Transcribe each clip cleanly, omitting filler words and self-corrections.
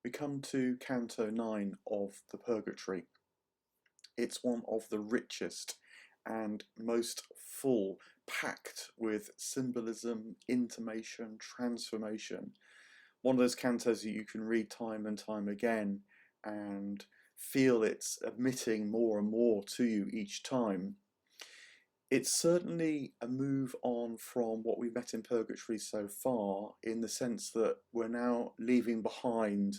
We come to Canto 9 of the Purgatory. It's one of the richest and most full, packed with symbolism, intimation, transformation. One of those cantos that you can read time and time again and feel it's admitting more and more to you each time. It's certainly a move on from what we've met in Purgatory so far, in the sense that we're now leaving behind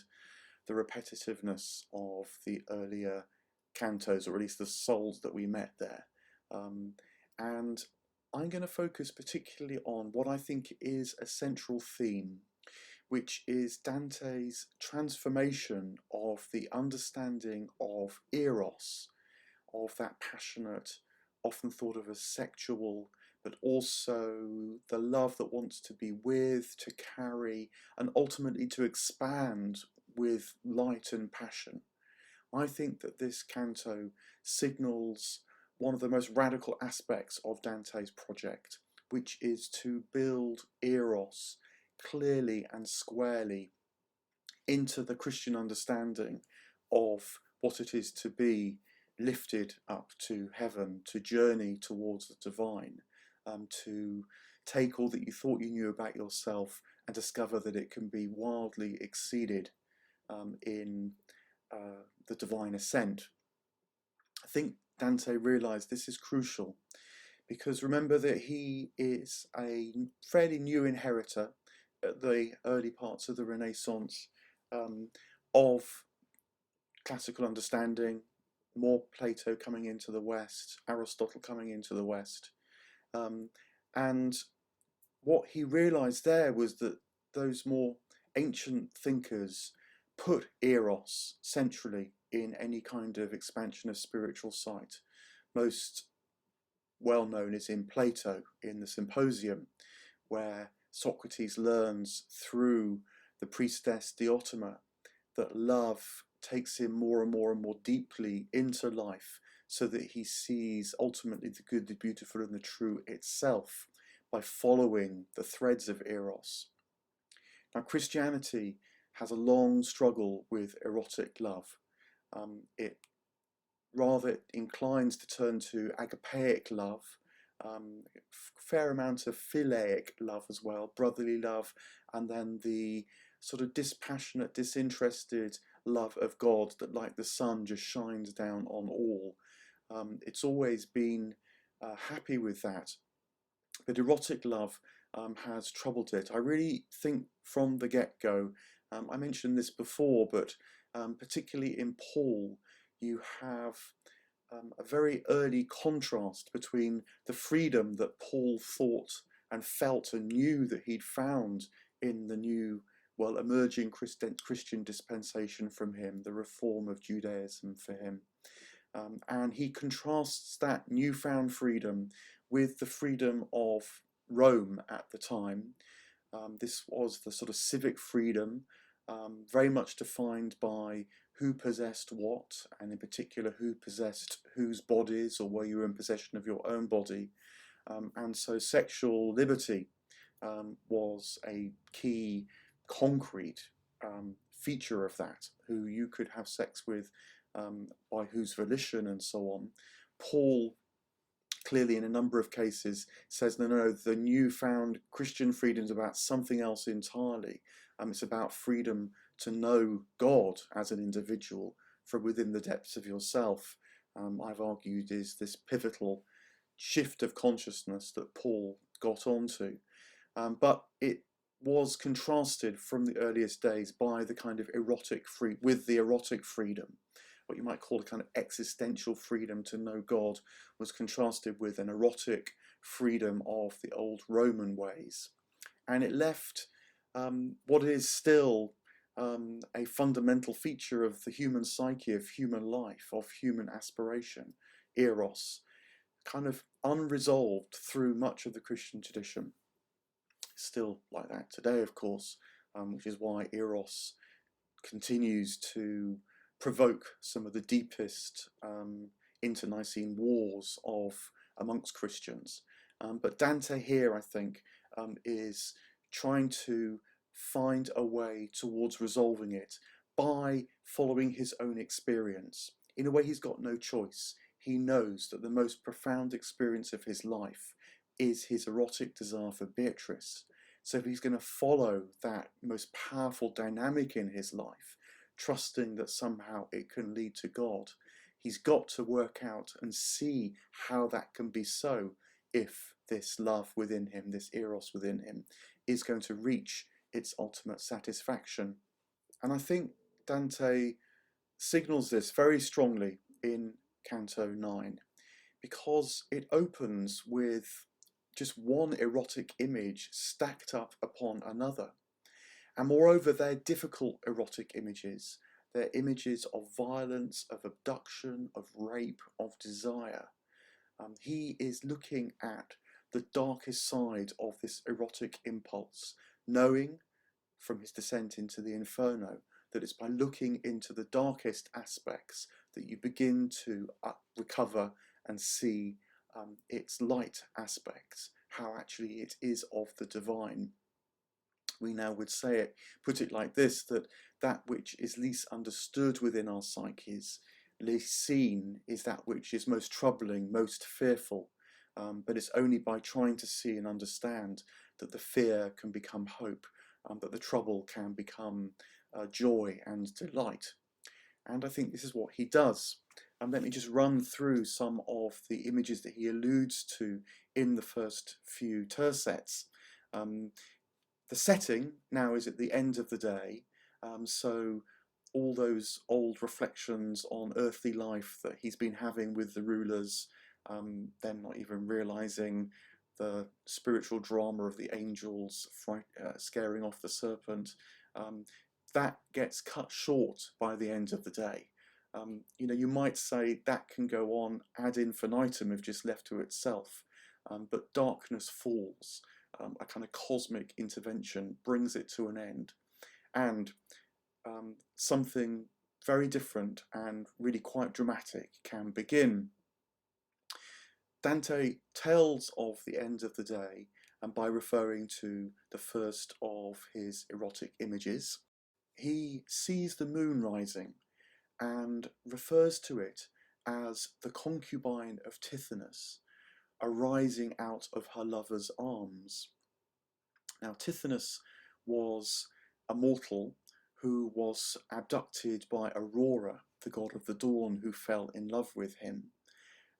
the repetitiveness of the earlier cantos, or at least the souls that we met there. And I'm going to focus particularly on what I think is a central theme, which is Dante's transformation of the understanding of eros, of that passionate, often thought of as sexual, but also the love that wants to be with, to carry, and ultimately to expand with light and passion. I think that this canto signals one of the most radical aspects of Dante's project, which is to build eros clearly and squarely into the Christian understanding of what it is to be lifted up to heaven, to journey towards the divine, to take all that you thought you knew about yourself and discover that it can be wildly exceeded in the divine ascent. I think Dante realised this is crucial because remember that he is a fairly new inheritor at the early parts of the Renaissance of classical understanding, more Plato coming into the West, Aristotle coming into the West. And what he realised there was that those more ancient thinkers put eros centrally in any kind of expansion of spiritual sight. Most well known is in Plato, in the Symposium, where Socrates learns through the priestess Diotima that love takes him more and more and more deeply into life, so that he sees ultimately the good, the beautiful and the true itself by following the threads of eros. Now, Christianity has a long struggle with erotic love. It rather inclines to turn to agapeic love, fair amount of philaic love as well, brotherly love, and then the sort of dispassionate, disinterested love of God that, like the sun, just shines down on all. It's always been happy with that, but erotic love has troubled it. I really think from the get-go, I mentioned this before, but particularly in Paul, you have a very early contrast between the freedom that Paul thought and felt and knew that he'd found in the new, well, emerging Christian dispensation from him, the reform of Judaism for him. And he contrasts that newfound freedom with the freedom of Rome at the time. This was the sort of civic freedom, very much defined by who possessed what, and in particular who possessed whose bodies, or were you in possession of your own body. And so sexual liberty was a key concrete feature of that, who you could have sex with, by whose volition and so on. Paul clearly in a number of cases says, no, the newfound Christian freedom is about something else entirely. It's about freedom to know God as an individual from within the depths of yourself. I've argued is this pivotal shift of consciousness that Paul got onto. But it was contrasted from the earliest days by the kind of erotic freedom. What you might call a kind of existential freedom to know God was contrasted with an erotic freedom of the old Roman ways. And it left what is still a fundamental feature of the human psyche, of human life, of human aspiration, eros, kind of unresolved through much of the Christian tradition. Still like that today, of course, which is why eros continues to provoke some of the deepest internecine wars amongst Christians. But Dante here, I think, is trying to find a way towards resolving it by following his own experience. In a way, he's got no choice. He knows that the most profound experience of his life is his erotic desire for Beatrice. So if he's going to follow that most powerful dynamic in his life, trusting that somehow it can lead to God, he's got to work out and see how that can be so if this love within him, this eros within him, is going to reach its ultimate satisfaction. And I think Dante signals this very strongly in Canto 9, because it opens with just one erotic image stacked up upon another. And moreover, they're difficult erotic images. They're images of violence, of abduction, of rape, of desire. He is looking at the darkest side of this erotic impulse, knowing from his descent into the Inferno that it's by looking into the darkest aspects that you begin to recover and see its light aspects, how actually it is of the divine. We now would say it, put it like this, that which is least understood within our psyches, least seen, is that which is most troubling, most fearful. But it's only by trying to see and understand that the fear can become hope, that the trouble can become joy and delight. And I think this is what he does. Let me just run through some of the images that he alludes to in the first few tercets. The setting now is at the end of the day, so all those old reflections on earthly life that he's been having with the rulers, them not even realizing the spiritual drama of the angels scaring off the serpent, that gets cut short by the end of the day. You might say that can go on ad infinitum if just left to itself, but darkness falls. A kind of cosmic intervention brings it to an end, and something very different and really quite dramatic can begin. Dante tells of the end of the day and by referring to the first of his erotic images. He sees the moon rising and refers to it as the concubine of Tithonus arising out of her lover's arms. Now, Tithonus was a mortal who was abducted by Aurora, the god of the dawn, who fell in love with him.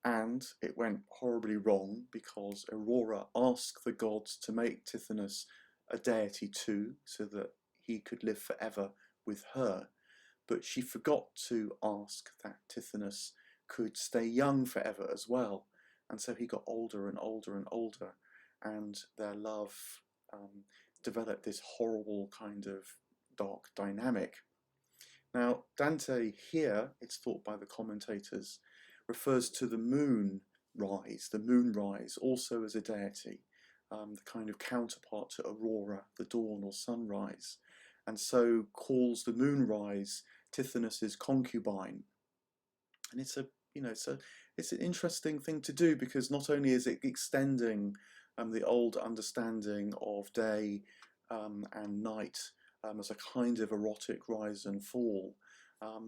And it went horribly wrong because Aurora asked the gods to make Tithonus a deity too, so that he could live forever with her. But she forgot to ask that Tithonus could stay young forever as well. And so he got older and older and older, and their love developed this horrible kind of dark dynamic. Now, Dante here, it's thought by the commentators, refers to the moon rise also as a deity, the kind of counterpart to Aurora, the dawn or sunrise, and so calls the moonrise Tithonus's concubine. And it's an interesting thing to do, because not only is it extending the old understanding of day and night as a kind of erotic rise and fall,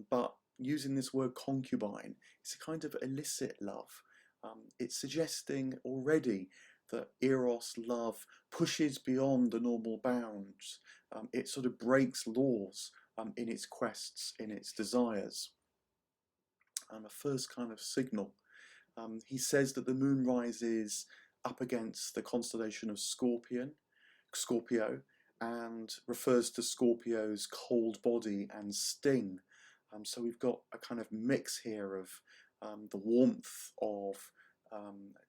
but using this word concubine, it's a kind of illicit love. It's suggesting already that eros love pushes beyond the normal bounds. It sort of breaks laws in its quests, in its desires. A first kind of signal. He says that the moon rises up against the constellation of Scorpio, and refers to Scorpio's cold body and sting. So we've got a kind of mix here of the warmth of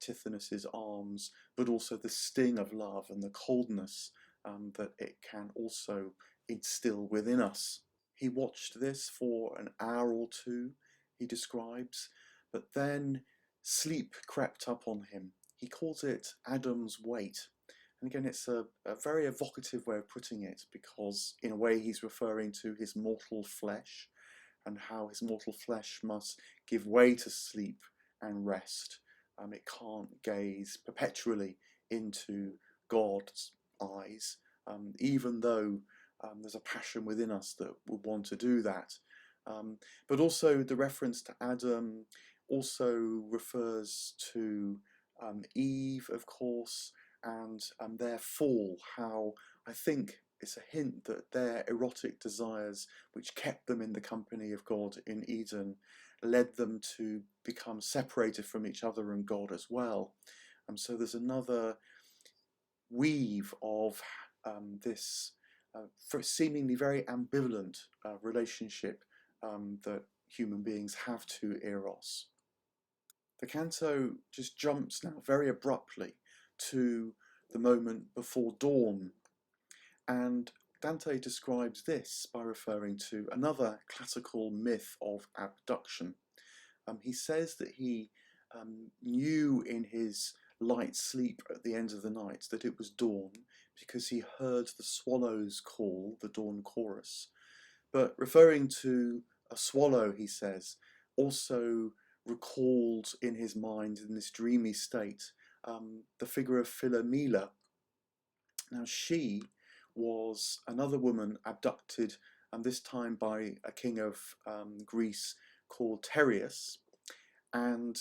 Tithonus's arms, but also the sting of love and the coldness that it can also instill within us. He watched this for an hour or two, he describes, but then sleep crept up on him. He calls it Adam's weight. And again, it's a very evocative way of putting it, because in a way he's referring to his mortal flesh and how his mortal flesh must give way to sleep and rest. It can't gaze perpetually into God's eyes, even though There's a passion within us that would want to do that. But also the reference to Adam also refers to Eve, of course, and their fall, how I think it's a hint that their erotic desires, which kept them in the company of God in Eden, led them to become separated from each other and God as well. So there's another weave of this seemingly very ambivalent relationship that human beings have to Eros. The canto just jumps now very abruptly to the moment before dawn, and Dante describes this by referring to another classical myth of abduction. He says that he knew in his light sleep at the end of the night that it was dawn because he heard the swallows call the dawn chorus. But referring to a swallow, he says, also recalled in his mind in this dreamy state the figure of Philomela. Now she was another woman abducted, and this time by a king of Greece called Tereus, and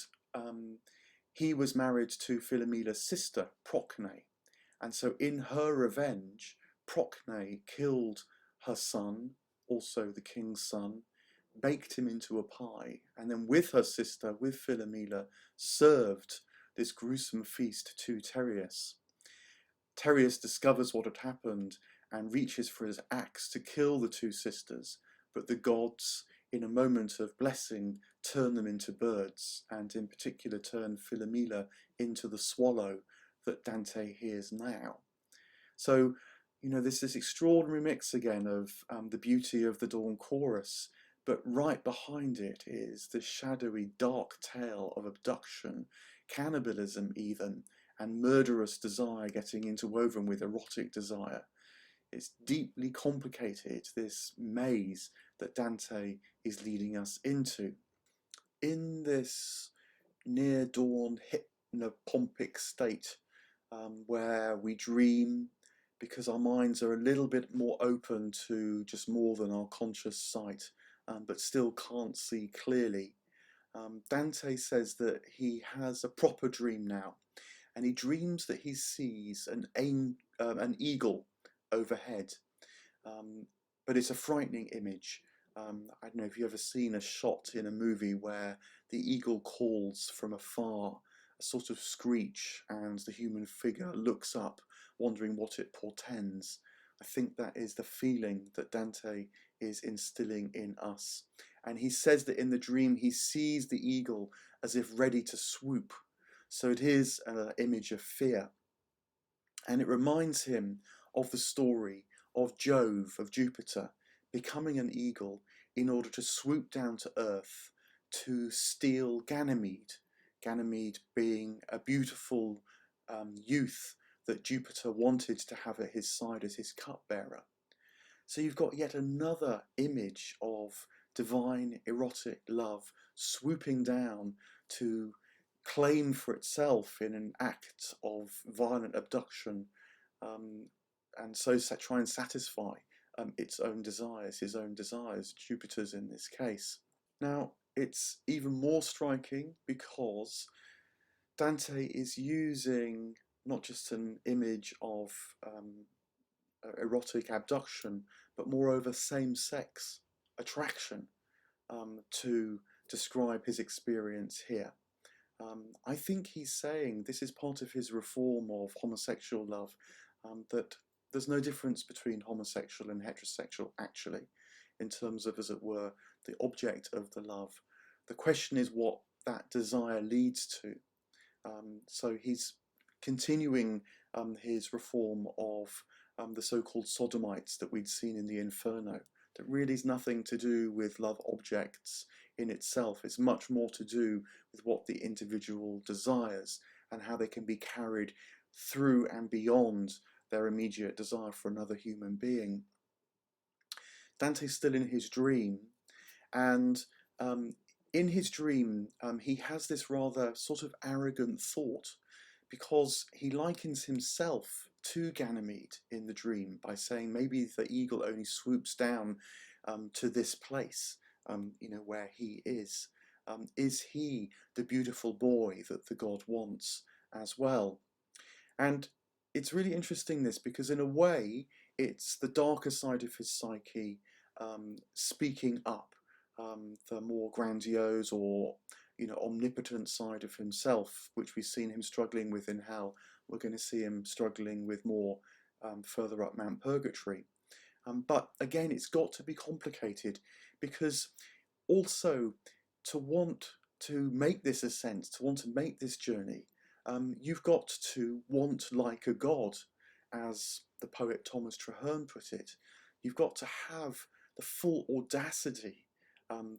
he was married to Philomela's sister, Procne. And so in her revenge, Procne killed her son, also the king's son, baked him into a pie, and then with her sister, with Philomela, served this gruesome feast to Tereus. Tereus discovers what had happened and reaches for his axe to kill the two sisters, but the gods, in a moment of blessing, turn them into birds, and in particular turn Philomela into the swallow that Dante hears now. So, there's this extraordinary mix again of the beauty of the dawn chorus, but right behind it is the shadowy, dark tale of abduction, cannibalism even, and murderous desire getting interwoven with erotic desire. It's deeply complicated, this maze that Dante is leading us into. In this near dawn hypnopompic state where we dream because our minds are a little bit more open to just more than our conscious sight, but still can't see clearly, Dante says that he has a proper dream now, and he dreams that he sees an eagle overhead, but it's a frightening image. I don't know if you've ever seen a shot in a movie where the eagle calls from afar, a sort of screech, and the human figure looks up, wondering what it portends. I think that is the feeling that Dante is instilling in us. And he says that in the dream he sees the eagle as if ready to swoop. So it is an image of fear. And it reminds him of the story of Jove, of Jupiter, becoming an eagle in order to swoop down to earth to steal Ganymede. Ganymede being a beautiful youth that Jupiter wanted to have at his side as his cupbearer. So you've got yet another image of divine erotic love swooping down to claim for itself in an act of violent abduction, and so try and satisfy its own desires, his own desires, Jupiter's in this case. Now, it's even more striking because Dante is using not just an image of erotic abduction, but moreover same-sex attraction to describe his experience here. I think he's saying this is part of his reform of homosexual love, that there's no difference between homosexual and heterosexual actually, in terms of, as it were, the object of the love. The question is what that desire leads to. So he's continuing his reform of the so-called sodomites that we'd seen in the Inferno. That really is nothing to do with love objects in itself. It's much more to do with what the individual desires and how they can be carried through and beyond their immediate desire for another human being. Dante's still in his dream, and in his dream he has this rather sort of arrogant thought, because he likens himself to Ganymede in the dream by saying maybe the eagle only swoops down to this place, where he is. Is he the beautiful boy that the god wants as well? And it's really interesting this because in a way it's the darker side of his psyche speaking up, the more grandiose or omnipotent side of himself, which we've seen him struggling with in hell. We're going to see him struggling with more further up Mount Purgatory. But again, it's got to be complicated because also to want to make this ascent, to want to make this journey, you've got to want like a god, as the poet Thomas Traherne put it. You've got to have the full audacity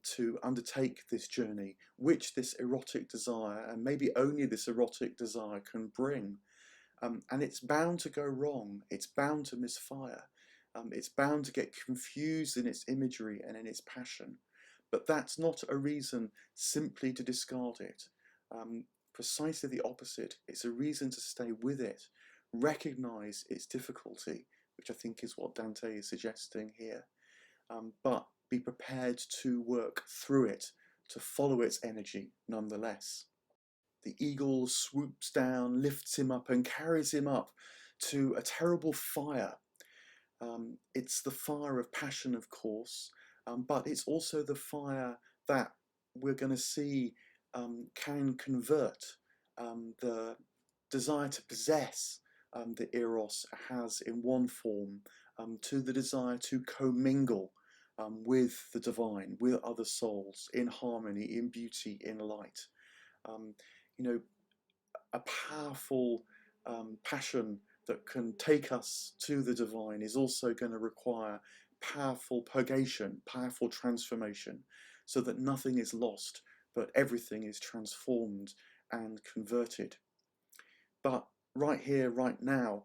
to undertake this journey, which this erotic desire, and maybe only this erotic desire, can bring. And it's bound to go wrong, it's bound to misfire, it's bound to get confused in its imagery and in its passion. But that's not a reason simply to discard it. Precisely the opposite. It's a reason to stay with it, recognize its difficulty, which I think is what Dante is suggesting here, but be prepared to work through it, to follow its energy nonetheless. The eagle swoops down, lifts him up, and carries him up to a terrible fire. It's the fire of passion, of course, but it's also the fire that we're going to see can convert the desire to possess that Eros has in one form to the desire to commingle with the divine, with other souls, in harmony, in beauty, in light. A powerful passion that can take us to the divine is also going to require powerful purgation, powerful transformation, so that nothing is lost, but everything is transformed and converted. But right here, right now,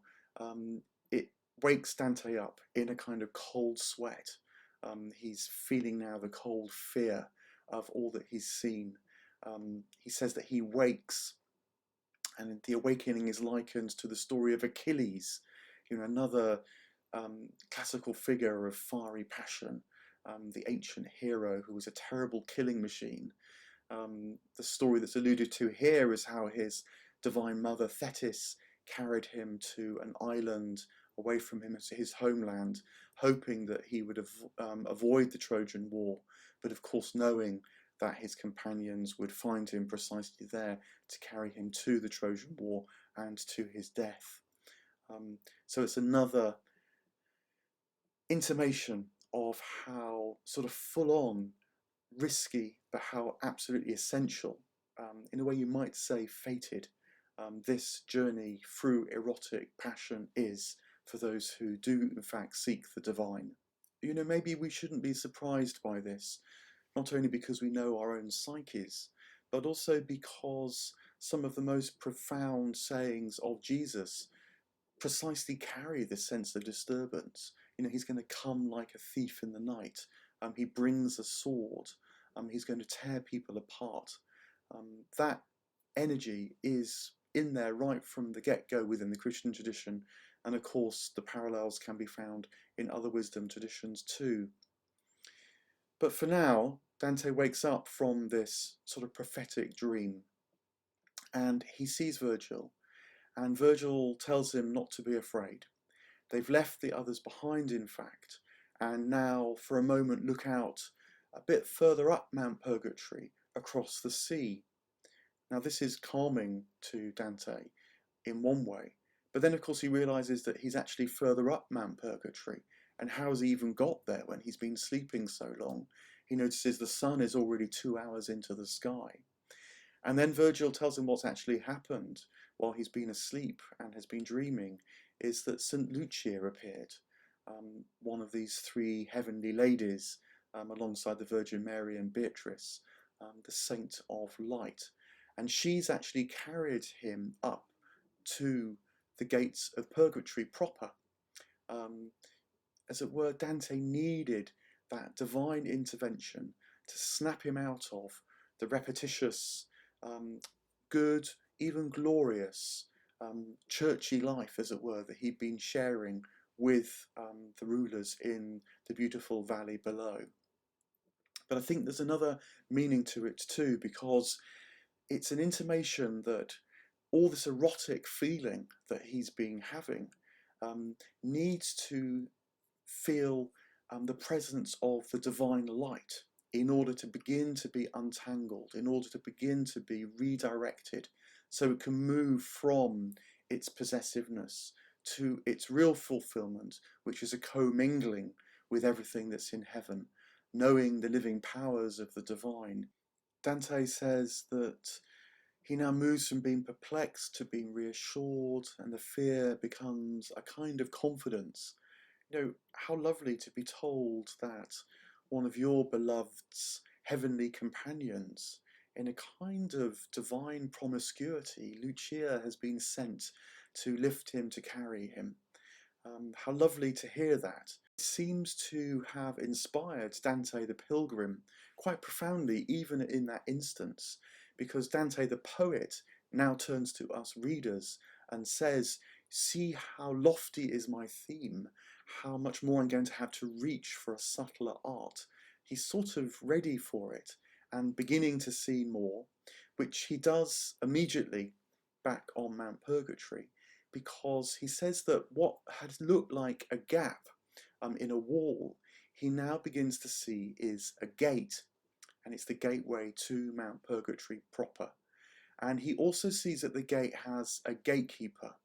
it wakes Dante up in a kind of cold sweat. He's feeling now the cold fear of all that he's seen. He says that he wakes, and the awakening is likened to the story of Achilles, another classical figure of fiery passion, the ancient hero who was a terrible killing machine. The story that's alluded to here is how his divine mother Thetis carried him to an island away from his homeland, hoping that he would avoid the Trojan War, but of course knowing that his companions would find him precisely there to carry him to the Trojan War and to his death. So it's another intimation of how sort of full-on, risky, but how absolutely essential, in a way you might say fated, this journey through erotic passion is for those who do in fact seek the divine. Maybe we shouldn't be surprised by this, not only because we know our own psyches, but also because some of the most profound sayings of Jesus precisely carry this sense of disturbance. He's going to come like a thief in the night. He brings a sword. He's going to tear people apart. That energy is in there right from the get-go within the Christian tradition, and of course the parallels can be found in other wisdom traditions too. But for now, Dante wakes up from this sort of prophetic dream, and he sees Virgil, and Virgil tells him not to be afraid. They've left the others behind, in fact, and now for a moment look out a bit further up Mount Purgatory, across the sea. Now this is calming to Dante in one way, but then of course he realises that he's actually further up Mount Purgatory, and how has he even got there when he's been sleeping so long? He notices the sun is already 2 hours into the sky. And then Virgil tells him what's actually happened while he's been asleep and has been dreaming, is that St. Lucia appeared, one of these 3 heavenly ladies, alongside the Virgin Mary and Beatrice, the saint of light. And she's actually carried him up to the gates of Purgatory proper. As it were, Dante needed that divine intervention to snap him out of the repetitious, good, even glorious churchy life, as it were, that he'd been sharing with the rulers in the beautiful valley below. But I think there's another meaning to it too, because it's an intimation that all this erotic feeling that he's been having needs to feel the presence of the divine light in order to begin to be untangled, in order to begin to be redirected, so it can move from its possessiveness to its real fulfillment, which is a commingling with everything that's in heaven, knowing the living powers of the divine. Dante says that he now moves from being perplexed to being reassured, and the fear becomes a kind of confidence. You know, how lovely to be told that one of your beloved's heavenly companions, in a kind of divine promiscuity, Lucia has been sent to lift him, to carry him. How lovely to hear that. It seems to have inspired Dante the Pilgrim quite profoundly, even in that instance, because Dante the poet now turns to us readers and says, see how lofty is my theme, how much more I'm going to have to reach for a subtler art. He's sort of ready for it and beginning to see more, which he does immediately back on Mount Purgatory, because he says that what had looked like a gap in a wall, he now begins to see is a gate, and it's the gateway to Mount Purgatory proper. And he also sees that the gate has a gatekeeper.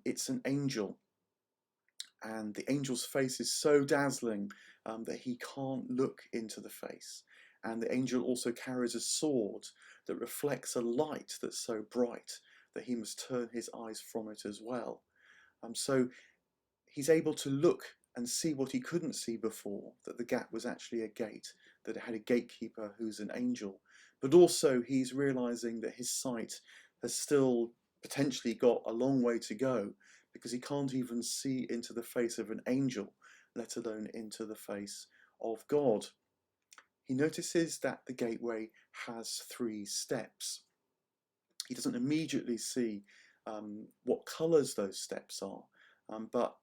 It's an angel, and the angel's face is so dazzling that he can't look into the face. And the angel also carries a sword that reflects a light that's so bright that he must turn his eyes from it as well. So he's able to look and see what he couldn't see before, that the gap was actually a gate, that it had a gatekeeper who's an angel. But also he's realizing that his sight has still potentially got a long way to go, because he can't even see into the face of an angel, let alone into the face of God. He notices that the gateway has 3 steps. He doesn't immediately see what colours those steps are, but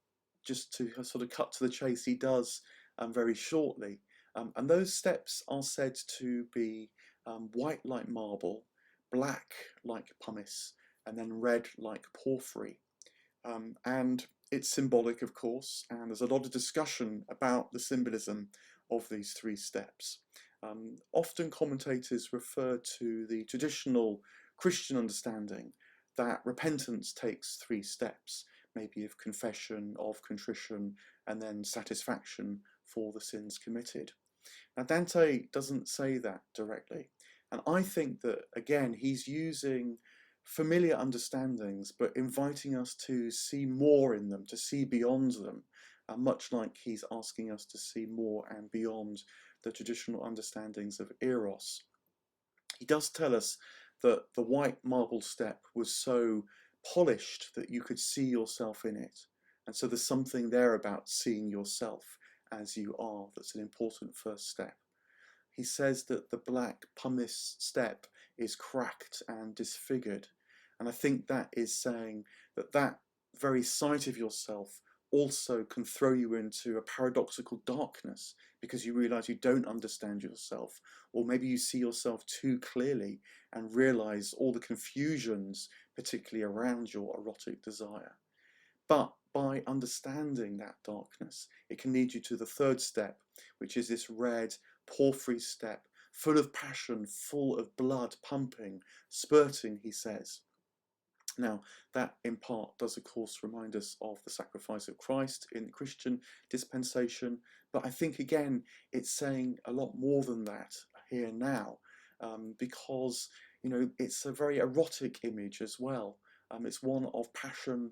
just to sort of cut to the chase, he does very shortly. And those steps are said to be white like marble, black like pumice, and then red like porphyry. And it's symbolic, of course, and there's a lot of discussion about the symbolism of these 3 steps. Often commentators refer to the traditional Christian understanding that repentance takes 3 steps, maybe of confession, of contrition, and then satisfaction for the sins committed. Now, Dante doesn't say that directly, and I think that, again, he's using familiar understandings, but inviting us to see more in them, to see beyond them, much like he's asking us to see more and beyond the traditional understandings of eros. He does tell us that the white marble step was so polished that you could see yourself in it. And so there's something there about seeing yourself as you are that's an important first step. He says that the black pumice step is cracked and disfigured. And I think that is saying that that very sight of yourself also can throw you into a paradoxical darkness, because you realize you don't understand yourself, or maybe you see yourself too clearly and realize all the confusions, particularly around your erotic desire. But by understanding that darkness, it can lead you to the 3rd step, which is this red porphyry step, full of passion, full of blood pumping, spurting, he says. Now, that in part does, of course, remind us of the sacrifice of Christ in the Christian dispensation, but I think, again, it's saying a lot more than that here now, because, you know, it's a very erotic image as well. It's one of passion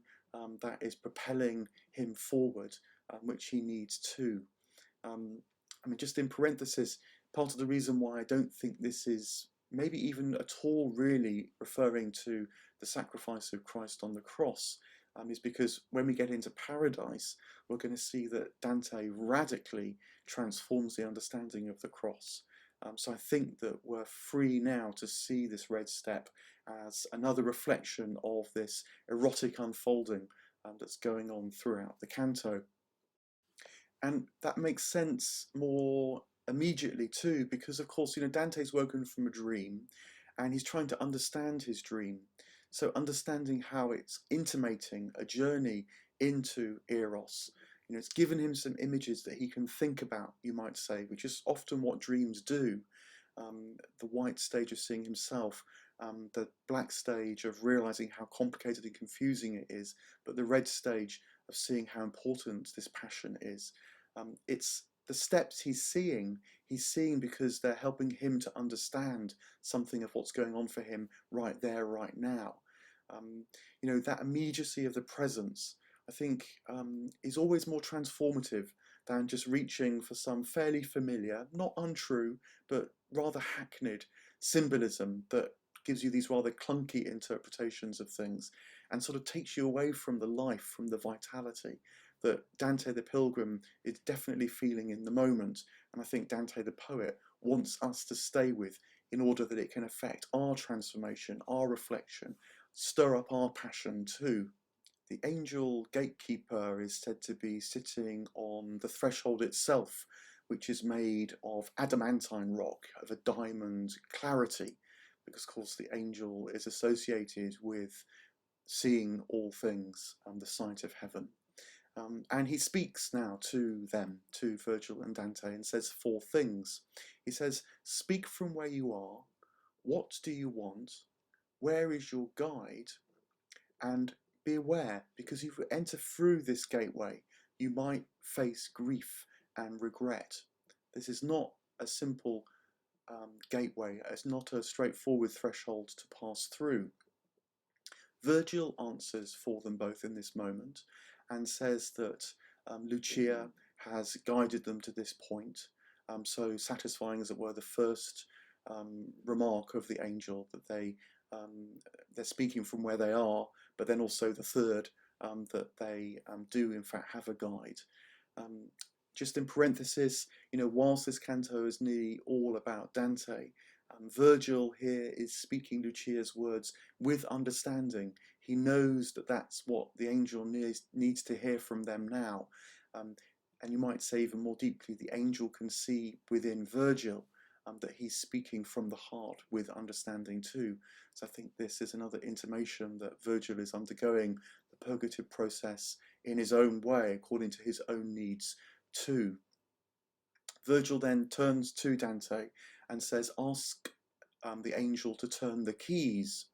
that is propelling him forward, which he needs too. I mean, just in parenthesis, part of the reason why I don't think this is maybe even at all really referring to the sacrifice of Christ on the cross is because when we get into paradise, we're going to see that Dante radically transforms the understanding of the cross. So I think that we're free now to see this red step as another reflection of this erotic unfolding that's going on throughout the canto. And that makes sense more immediately too, because of course, Dante's woken from a dream and he's trying to understand his dream. So understanding how it's intimating a journey into Eros, it's given him some images that he can think about, you might say, which is often what dreams do. The white stage of seeing himself, the black stage of realizing how complicated and confusing it is, but the red stage of seeing how important this passion is. It's the steps he's seeing because they're helping him to understand something of what's going on for him right there, right now. Um, that immediacy of the presence, I think, is always more transformative than just reaching for some fairly familiar, not untrue, but rather hackneyed symbolism that gives you these rather clunky interpretations of things and sort of takes you away from the life, from the vitality that Dante the Pilgrim is definitely feeling in the moment. And I think Dante the poet wants us to stay with in order that it can affect our transformation, our reflection, stir up our passion too. The angel gatekeeper is said to be sitting on the threshold itself, which is made of adamantine rock, of a diamond clarity, because of course the angel is associated with seeing all things and the sight of heaven. And he speaks now to them, to Virgil and Dante, and says four things. He says, "Speak from where you are. What do you want? Where is your guide? And be aware, because if you enter through this gateway, you might face grief and regret." This is not a simple gateway. It's not a straightforward threshold to pass through. Virgil answers for them both in this moment and says that Lucia has guided them to this point, so satisfying, as it were, the first remark of the angel, that they're speaking from where they are, but then also the third, that they do in fact have a guide. Just in parenthesis, whilst this canto is nearly all about Dante, Virgil here is speaking Lucia's words with understanding. He knows that that's what the angel needs to hear from them now. And you might say even more deeply, the angel can see within Virgil that he's speaking from the heart with understanding too. So I think this is another intimation that Virgil is undergoing the purgative process in his own way, according to his own needs too. Virgil then turns to Dante and says, "Ask the angel to turn the keys."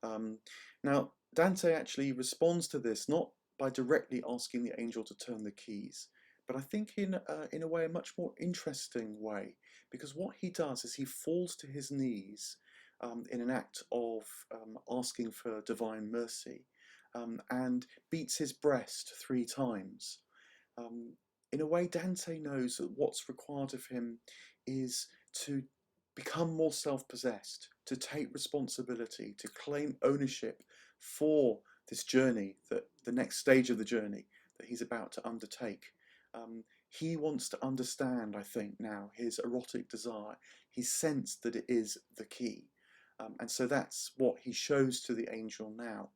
Now, Dante actually responds to this not by directly asking the angel to turn the keys, but I think in a way, a much more interesting way, because what he does is he falls to his knees in an act of asking for divine mercy, and beats his breast 3 times. In a way, Dante knows that what's required of him is to become more self-possessed, to take responsibility, to claim ownership for this journey, that the next stage of the journey that he's about to undertake. He wants to understand, I think, now his erotic desire. He's sensed that it is the key. And so that's what he shows to the angel now.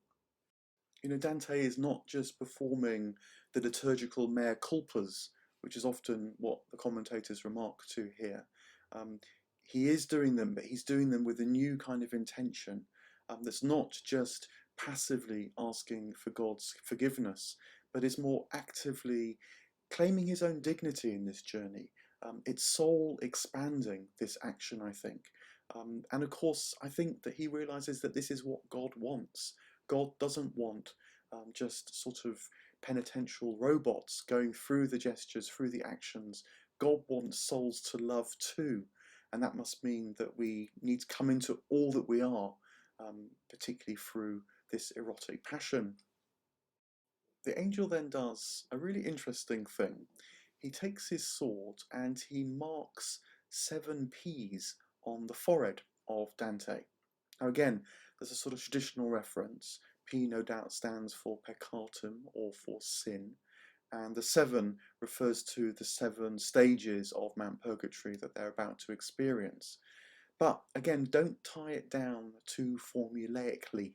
Dante is not just performing the liturgical mea culpas, which is often what the commentators remark to here. He is doing them, but he's doing them with a new kind of intention that's not just passively asking for God's forgiveness, but is more actively claiming his own dignity in this journey. It's soul expanding, this action, I think. And of course, I think that he realizes that this is what God wants. God doesn't want just sort of penitential robots going through the gestures, through the actions. God wants souls to love too. And that must mean that we need to come into all that we are, particularly through this erotic passion. The angel then does a really interesting thing. He takes his sword and he marks 7 P's on the forehead of Dante. Now again, there's a sort of traditional reference. P no doubt stands for peccatum, or for sin. and the 7 refers to the 7 stages of Mount Purgatory that they're about to experience. But again, don't tie it down too formulaically.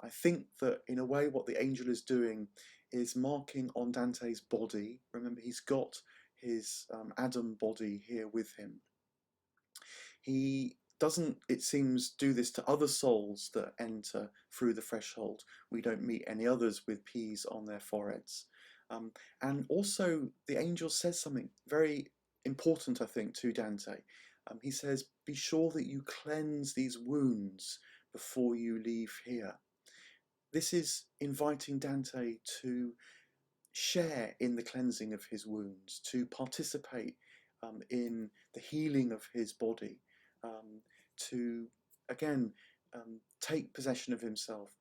I think that in a way what the angel is doing is marking on Dante's body. Remember, he's got his Adam body here with him. He doesn't, it seems, do this to other souls that enter through the threshold. We don't meet any others with P's on their foreheads. And also, the angel says something very important, I think, to Dante. He says, be sure that you cleanse these wounds before you leave here. This is inviting Dante to share in the cleansing of his wounds, to participate in the healing of his body, to again take possession of himself.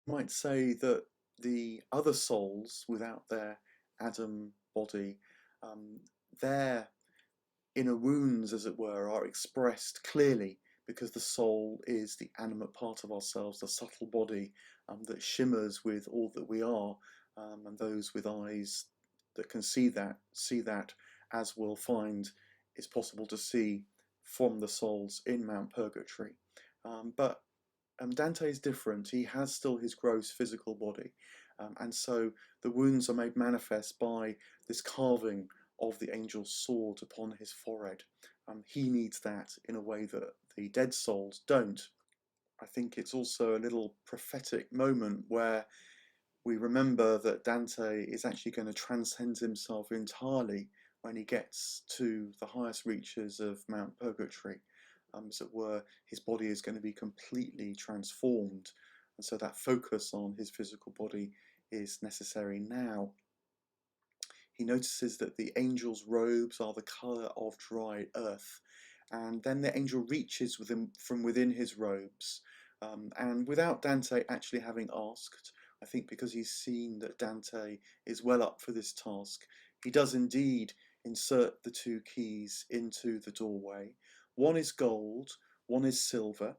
You might say that the other souls without their Adam body, their inner wounds, as it were, are expressed clearly because the soul is the animate part of ourselves, the subtle body that shimmers with all that we are, and those with eyes that can see that, as we'll find is possible to see from the souls in Mount Purgatory. But Dante is different. He has still his gross physical body, and so the wounds are made manifest by this carving of the angel's sword upon his forehead. He needs that in a way that the dead souls don't. I think it's also a little prophetic moment where we remember that Dante is actually going to transcend himself entirely when he gets to the highest reaches of Mount Purgatory. As it were, his body is going to be completely transformed, and so that focus on his physical body is necessary now. He notices that the angel's robes are the colour of dry earth, and then the angel reaches from within his robes, and without Dante actually having asked, I think because he's seen that Dante is well up for this task, he does indeed insert the 2 keys into the doorway. One is gold, one is silver.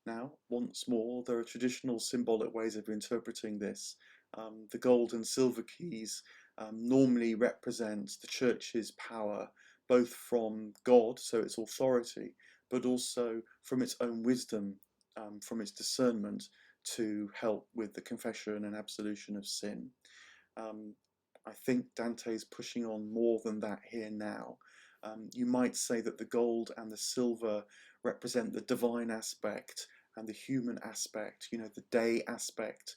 Now, once more, there are traditional symbolic ways of interpreting this. The gold and silver keys normally represent the church's power, both from God, so its authority, but also from its own wisdom, from its discernment to help with the confession and absolution of sin. I think Dante's pushing on more than that here now. You might say that the gold and the silver represent the divine aspect and the human aspect, the day aspect,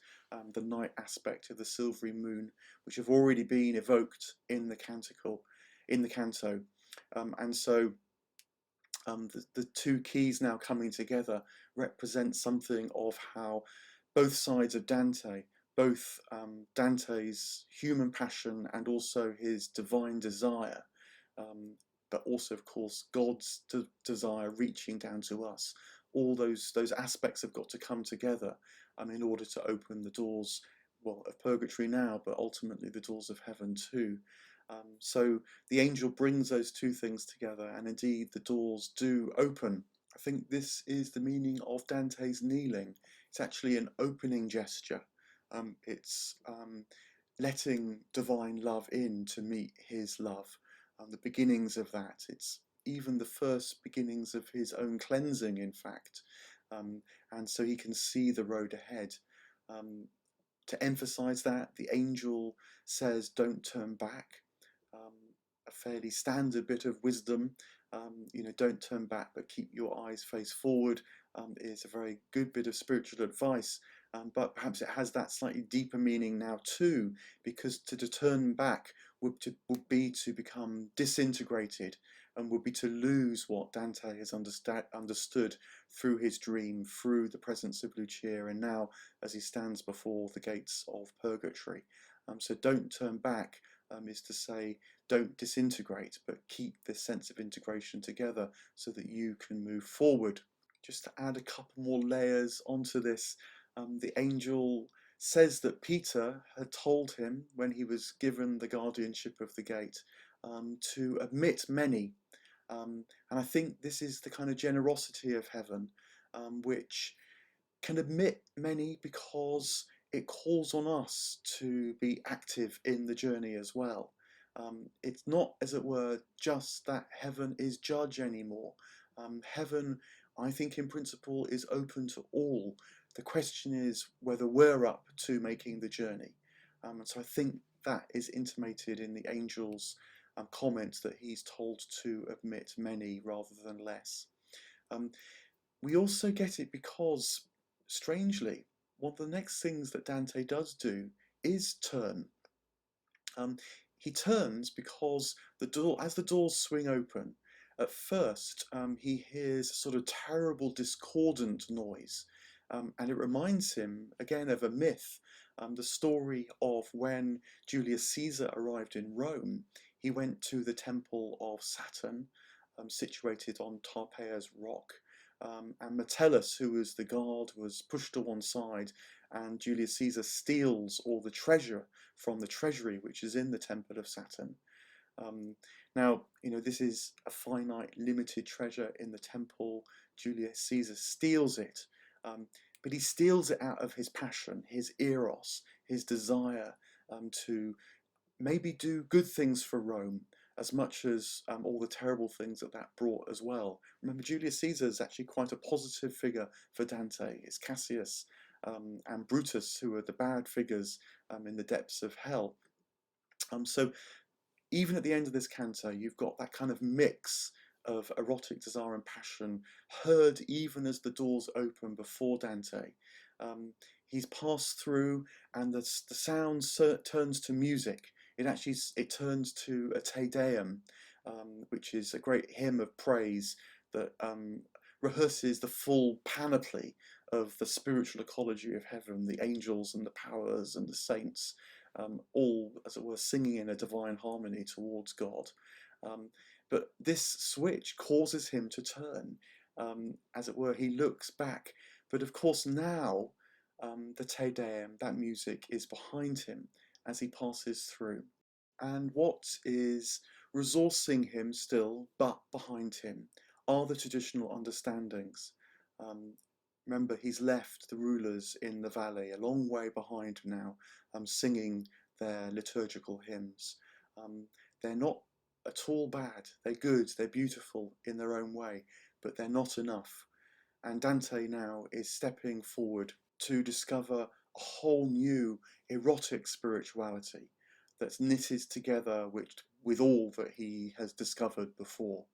the night aspect of the silvery moon, which have already been evoked in the canticle, in the canto. And so the 2 keys now coming together represent something of how both sides of Dante, both Dante's human passion and also his divine desire, but also, of course, God's desire reaching down to us. All those aspects have got to come together in order to open the doors, well, of Purgatory now, but ultimately the doors of heaven too. So the angel brings those 2 things together, and indeed the doors do open. I think this is the meaning of Dante's kneeling. It's actually an opening gesture. It's letting divine love in to meet his love. The beginnings of that. It's even the first beginnings of his own cleansing, in fact. And so he can see the road ahead. To emphasize that, the angel says, don't turn back. A fairly standard bit of wisdom, don't turn back, but keep your eyes face forward, is a very good bit of spiritual advice. But perhaps it has that slightly deeper meaning now too, because to turn back would be to become disintegrated, and would be to lose what Dante has understood through his dream, through the presence of Lucia, and now as he stands before the gates of Purgatory. So don't turn back is to say, don't disintegrate, but keep this sense of integration together so that you can move forward. Just to add a couple more layers onto this, the angel says that Peter had told him when he was given the guardianship of the gate to admit many. And I think this is the kind of generosity of heaven, which can admit many because it calls on us to be active in the journey as well. It's not, as it were, just that heaven is judge anymore. Heaven, I think, in principle, is open to all. The question is whether we're up to making the journey. And so I think that is intimated in the angel's comments that he's told to admit many rather than less. Um, we also get it because, strangely, one of the next things that Dante does do is turn. Um, he turns because as the doors swing open, at first he hears a sort of terrible discordant noise, and it reminds him again of a myth, the story of when Julius Caesar arrived in Rome. He went to the temple of Saturn, situated on Tarpeia's rock, and Metellus, who was the guard, was pushed to one side, and Julius Caesar steals all the treasure from the treasury which is in the temple of Saturn. Now, this is a finite, limited treasure in the temple. Julius Caesar steals it, but he steals it out of his passion, his eros, his desire to maybe do good things for Rome, as much as all the terrible things that brought as well. Remember, Julius Caesar is actually quite a positive figure for Dante. It's Cassius and Brutus who are the bad figures in the depths of hell. So even at the end of this canto, you've got that kind of mix of erotic desire and passion heard even as the doors open before Dante. He's passed through, and the sound turns to music. It turns to a Te Deum, which is a great hymn of praise that rehearses the full panoply of the spiritual ecology of heaven, the angels and the powers and the saints, all, as it were, singing in a divine harmony towards God. But this switch causes him to turn. As it were, he looks back. But of course now, the Te Deum, that music, is behind him as he passes through. And what is resourcing him still, but behind him, are the traditional understandings. Remember, he's left the rulers in the valley a long way behind now, singing their liturgical hymns. They're not at all bad. They're good, they're beautiful in their own way, but they're not enough. And Dante now is stepping forward to discover a whole new erotic spirituality that's knitted together with all that he has discovered before.